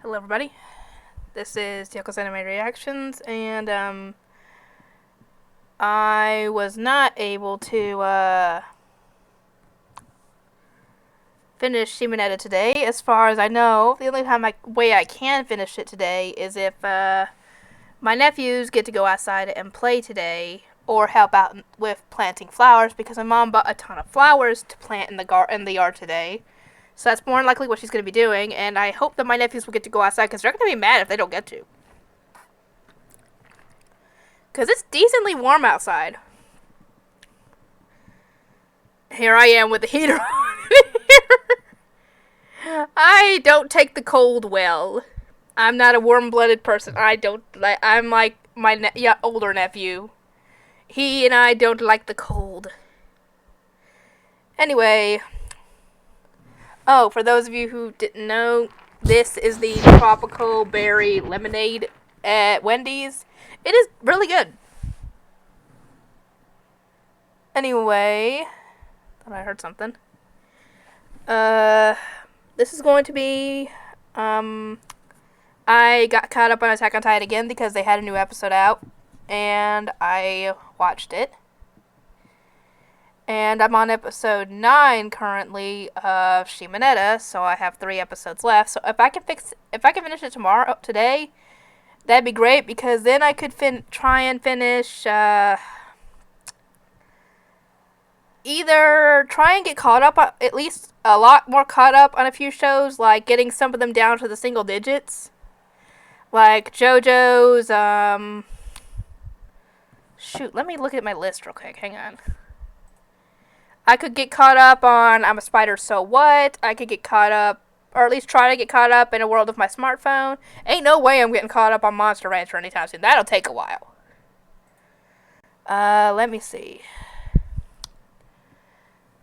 Hello everybody, this is Yoko's Anime Reactions, and I was not able to finish Shimonetta today. As far as I know, the only way I can finish it today is if my nephews get to go outside and play today, or help out with planting flowers, because my mom bought a ton of flowers to plant in the yard today. So that's more than likely what she's going to be doing, and I hope that my nephews will get to go outside, because they're going to be mad if they don't get to. Because it's decently warm outside. Here I am with the heater on. I don't take the cold well. I'm not a warm-blooded person. I'm like my older nephew. He and I don't like the cold. Anyway. Oh, for those of you who didn't know, this is the tropical berry lemonade at Wendy's. It is really good. Anyway, thought I heard something. This is going to be, I got caught up on Attack on Titan again because they had a new episode out, and I watched it. And I'm on episode 9 currently of Shimonetta, so I have 3 episodes left. So if I can finish it today, that'd be great, because then I could try and finish, either try and get caught up, at least a lot more caught up on a few shows, like getting some of them down to the single digits. Like JoJo's, shoot, let me look at my list real quick, hang on. I could get caught up on I'm a Spider, So What? I could get caught up, or at least try to get caught up in A World of My Smartphone. Ain't no way I'm getting caught up on Monster Rancher anytime soon. That'll take a while. Let me see.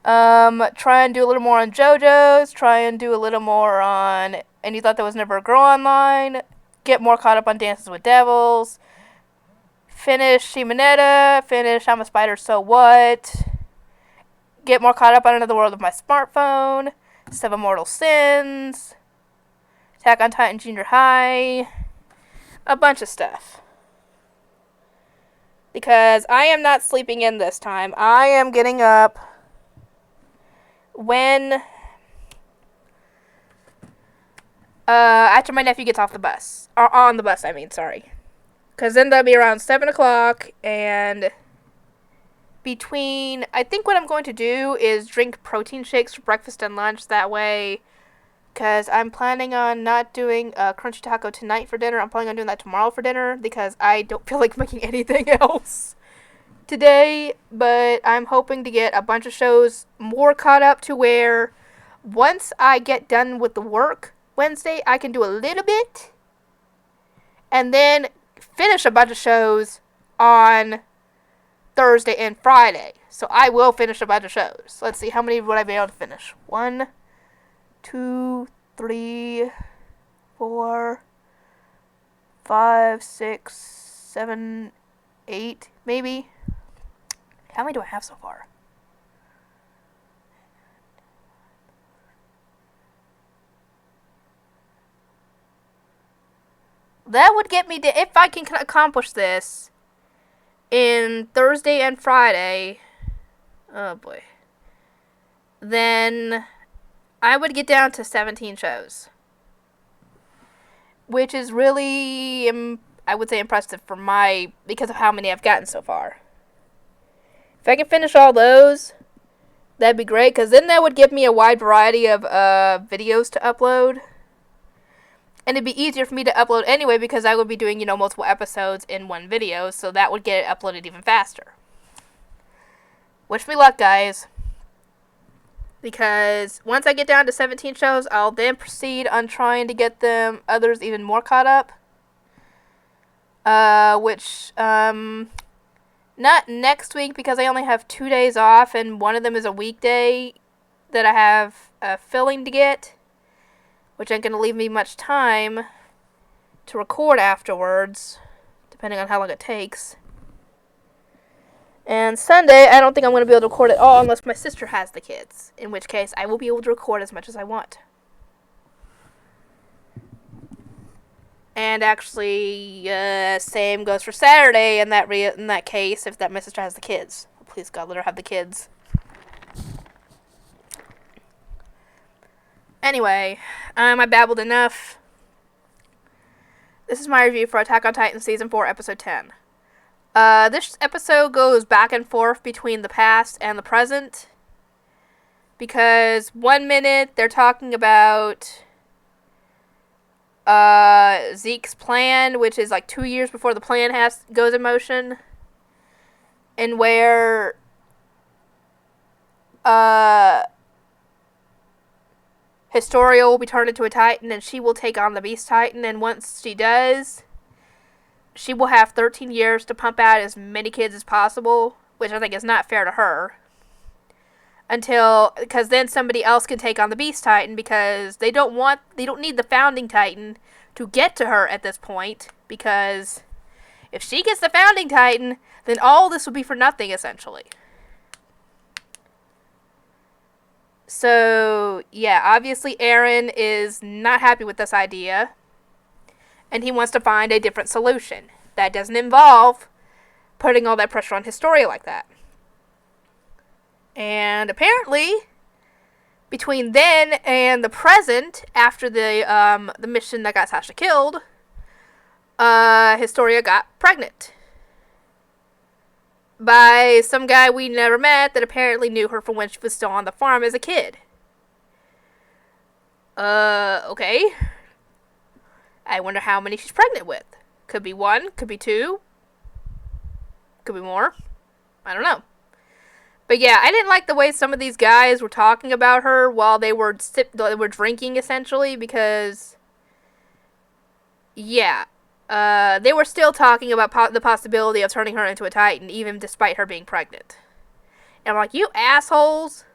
Try and do a little more on JoJo's. Try and do a little more on And You Thought There Was Never a Girl Online. Get more caught up on Dances with Devils. Finish Shimonetta. Finish I'm a Spider, So What? Get more caught up on Another World of My Smartphone. 7 Mortal Sins. Attack on Titan Junior High. A bunch of stuff. Because I am not sleeping in this time. I am getting up when after my nephew gets off the bus. Or on the bus, I mean, sorry. Because then that'll be around 7 o'clock, and I think what I'm going to do is drink protein shakes for breakfast and lunch. That way, because I'm planning on not doing a crunchy taco tonight for dinner. I'm planning on doing that tomorrow for dinner, because I don't feel like making anything else today. But I'm hoping to get a bunch of shows more caught up to where once I get done with the work Wednesday, I can do a little bit, and then finish a bunch of shows on Thursday and Friday. So I will finish a bunch of shows. Let's see, how many would I be able to finish? 1, 2, 3, 4, 5, 6, 7, 8, maybe. How many do I have so far? That would get me to, if I can accomplish this in Thursday and Friday, oh boy, then I would get down to 17 shows, which is really, I would say, impressive because of how many I've gotten so far. If I can finish all those, that'd be great, because then that would give me a wide variety of videos to upload. And it'd be easier for me to upload anyway, because I would be doing, multiple episodes in one video, so that would get it uploaded even faster. Wish me luck, guys. Because once I get down to 17 shows, I'll then proceed on trying to get them others even more caught up. Not next week, because I only have 2 days off, and one of them is a weekday that I have filling to get, which ain't going to leave me much time to record afterwards, depending on how long it takes. And Sunday, I don't think I'm going to be able to record at all unless my sister has the kids, in which case I will be able to record as much as I want. And actually, same goes for Saturday in that case, if that sister has the kids. Please God, let her have the kids. Anyway, I babbled enough. This is my review for Attack on Titan Season 4, Episode 10. This episode goes back and forth between the past and the present. Because 1 minute they're talking about Zeke's plan, which is like 2 years before the plan goes in motion, and where Historia will be turned into a Titan, and she will take on the Beast Titan, and once she does, she will have 13 years to pump out as many kids as possible, which I think is not fair to her. Because then somebody else can take on the Beast Titan, because they don't need the Founding Titan to get to her at this point, because if she gets the Founding Titan, then all this would be for nothing, essentially. So, yeah, obviously Eren is not happy with this idea, and he wants to find a different solution. That doesn't involve putting all that pressure on Historia like that. And apparently, between then and the present, after the mission that got Sasha killed, Historia got pregnant by some guy we never met that apparently knew her from when she was still on the farm as a kid. Okay. I wonder how many she's pregnant with. Could be 1, could be 2, could be more. I don't know. But yeah, I didn't like the way some of these guys were talking about her while they were drinking, essentially, because, yeah, they were still talking about the possibility of turning her into a Titan, even despite her being pregnant. And I'm like, you assholes!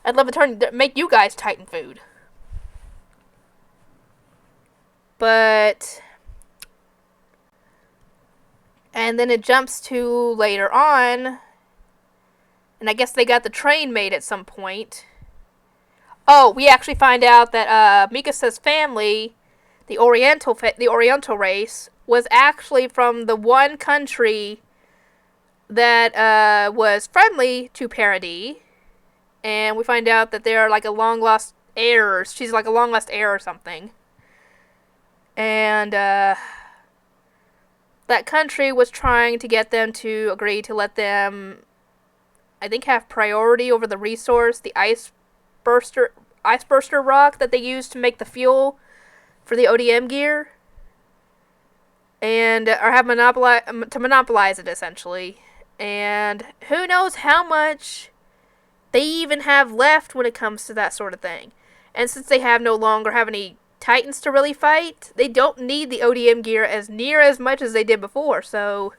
I'd love to make you guys Titan food. But, and then it jumps to later on. And I guess they got the train made at some point. Oh, we actually find out that Mikasa's family, the Oriental race, was actually from the one country that was friendly to Paradis. And we find out that they're like a long-lost heir. She's like a long-lost heir or something. And that country was trying to get them to agree to let them, I think, have priority over the resource, the ice burster rock that they use to make the fuel for the ODM gear, and or have monopolize it, essentially. And who knows how much they even have left when it comes to that sort of thing. And since they no longer have any Titans to really fight, they don't need the ODM gear near as much as they did before, so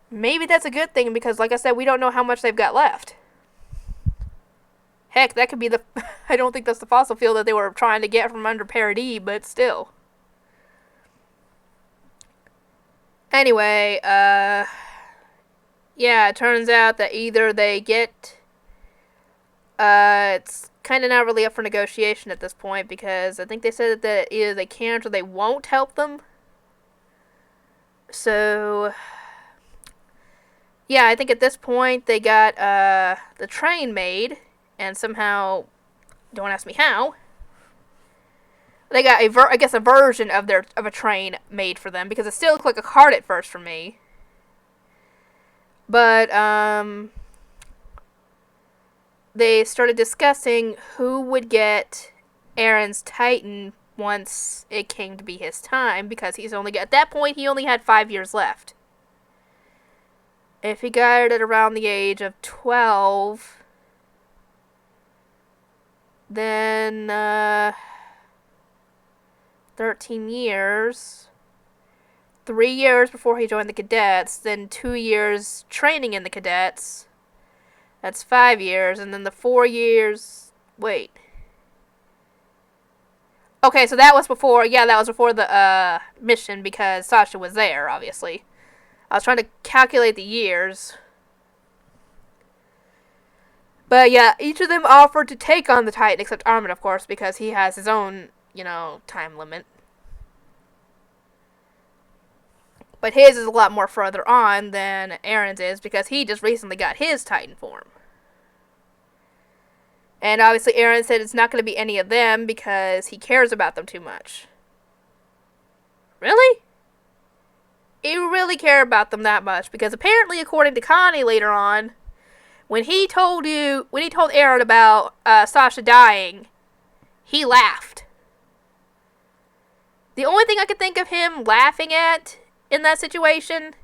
maybe that's a good thing, because like I said, we don't know how much they've got left. Heck, that could be I don't think that's the fossil fuel that they were trying to get from under Paradis, but still. Anyway, yeah, it turns out that either they get, it's kind of not really up for negotiation at this point, because I think they said that either they can't or they won't help them. So, yeah, I think at this point they got the train made, and somehow, don't ask me how, they got a version of a train made for them, because it still looked like a cart at first for me. But they started discussing who would get Eren's Titan once it came to be his time, because at that point he only had 5 years left. If he got it at around the age of 12, then 13 years, 3 years before he joined the cadets, then 2 years training in the cadets, that's 5 years, and then the 4 years, wait. Okay, so that was before the mission, because Sasha was there, obviously. I was trying to calculate the years. But yeah, each of them offered to take on the Titan, except Armin, of course, because he has his own, time limit. But his is a lot more further on than Aaron's is because he just recently got his Titan form. And obviously Aaron said it's not going to be any of them because he cares about them too much. Really? You really care about them that much? Because apparently, according to Connie later on, when he told Aaron about Sasha dying, he laughed. The only thing I could think of him laughing at in that situation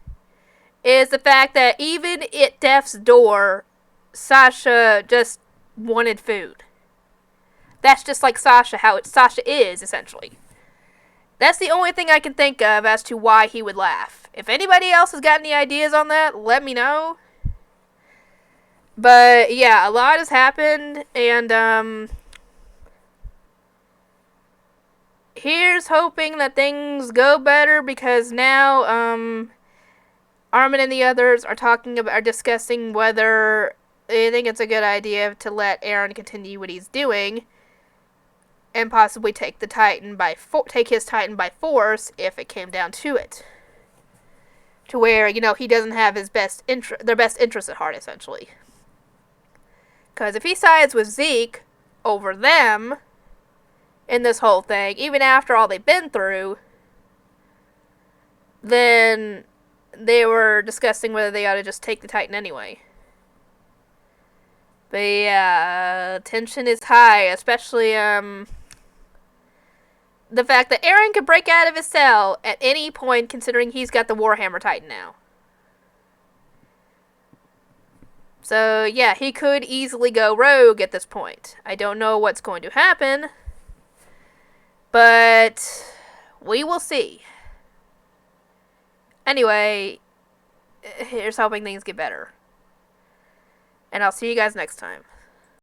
is the fact that even at death's door, Sasha just wanted food. That's just like Sasha, how Sasha is, essentially. That's the only thing I can think of as to why he would laugh. If anybody else has got any ideas on that, let me know. But, yeah, a lot has happened, and, here's hoping that things go better, because now, Armin and the others are discussing whether they think it's a good idea to let Aaron continue what he's doing, and possibly take his Titan by force if it came down to it. To where, he doesn't have their best interests at heart, essentially. Because if he sides with Zeke over them in this whole thing, even after all they've been through, then they were discussing whether they ought to just take the Titan anyway. But yeah, tension is high, especially, the fact that Aaron could break out of his cell at any point, considering he's got the Warhammer Titan now. So, yeah, he could easily go rogue at this point. I don't know what's going to happen, but we will see. Anyway, here's hoping things get better. And I'll see you guys next time.